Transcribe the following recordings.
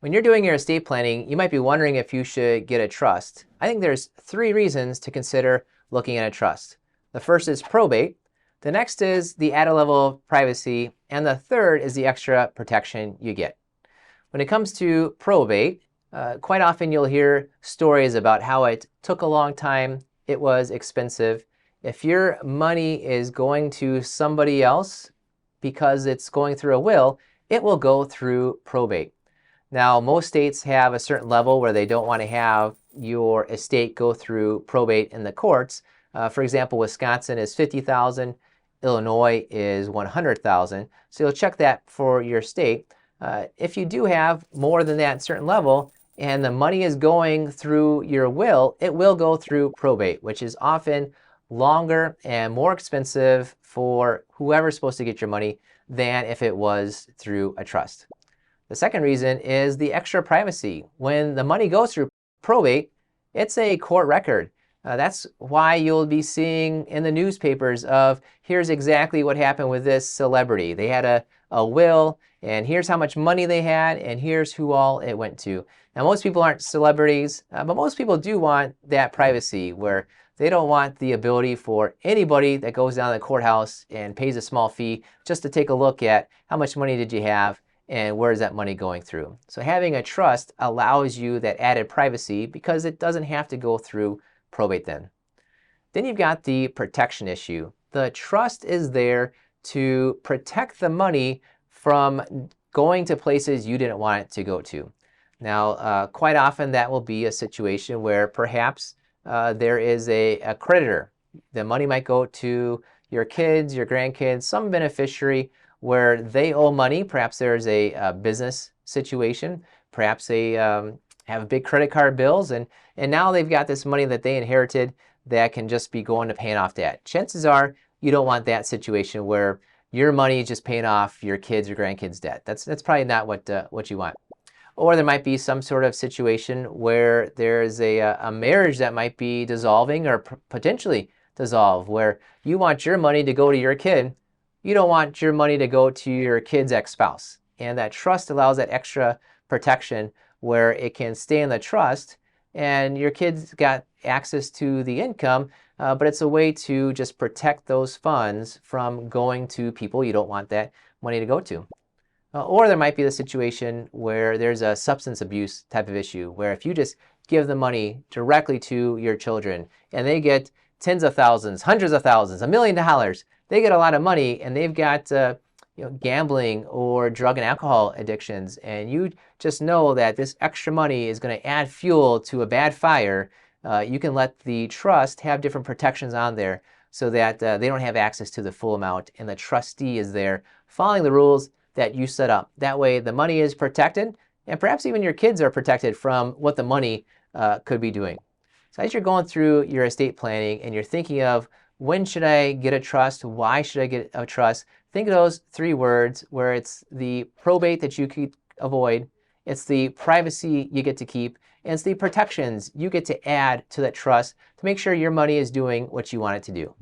When you're doing your estate planning, you might be wondering if you should get a trust. I think there's 3 reasons to consider looking at a trust. The first is probate, the next is the added level of privacy, and the third is the extra protection you get. When it comes to probate, quite often you'll hear stories about how it took a long time, it was expensive. If your money is going to somebody else because it's going through a will, it will go through probate. Now, most states have a certain level where they don't want to have your estate go through probate in the courts. For example, Wisconsin is $50,000, Illinois is $100,000. So you'll check that for your state. If you do have more than that certain level and the money is going through your will, it will go through probate, which is often longer and more expensive for whoever's supposed to get your money than if it was through a trust. The second reason is the extra privacy. When the money goes through probate, it's a court record. That's why you'll be seeing in the newspapers of here's exactly what happened with this celebrity. They had a will, and here's how much money they had, and here's who all it went to. Now, most people aren't celebrities, but most people do want that privacy where they don't want the ability for anybody that goes down to the courthouse and pays a small fee just to take a look at how much money did you have and where is that money going through. So having a trust allows you that added privacy because it doesn't have to go through probate then. Then you've got the protection issue. The trust is there to protect the money from going to places you didn't want it to go to. Now, quite often that will be a situation where perhaps there is a creditor. The money might go to your kids, your grandkids, some beneficiary where they owe money. Perhaps there's a business situation. Perhaps they have big credit card bills, and now they've got this money that they inherited that can just be going to paying off debt. Chances are you don't want that situation where your money is just paying off your kids or grandkids' debt. That's probably not what you want. Or there might be some sort of situation where there's a marriage that might be dissolving or potentially dissolve, where you want your money to go to your kid. You don't want your money to go to your kid's ex-spouse. And that trust allows that extra protection where it can stay in the trust and your kid's got access to the income, but it's a way to just protect those funds from going to people you don't want that money to go to. Or there might be the situation where there's a substance abuse type of issue, where if you just give the money directly to your children and they get tens of thousands, hundreds of thousands, $1 million, they get a lot of money and they've got gambling or drug and alcohol addictions, and you just know that this extra money is going to add fuel to a bad fire, you can let the trust have different protections on there so that they don't have access to the full amount, and the trustee is there following the rules that you set up. That way the money is protected, and perhaps even your kids are protected from what the money could be doing. So as you're going through your estate planning and you're thinking of when should I get a trust, why should I get a trust, think of those 3 words where it's the probate that you could avoid, it's the privacy you get to keep, and it's the protections you get to add to that trust to make sure your money is doing what you want it to do.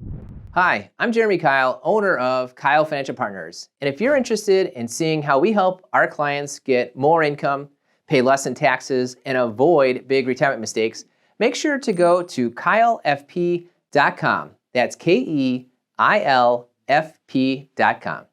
Hi, I'm Jeremy Keil, owner of Keil Financial Partners. And if you're interested in seeing how we help our clients get more income, pay less in taxes, and avoid big retirement mistakes, make sure to go to keilfp.com. That's KEILFP.com.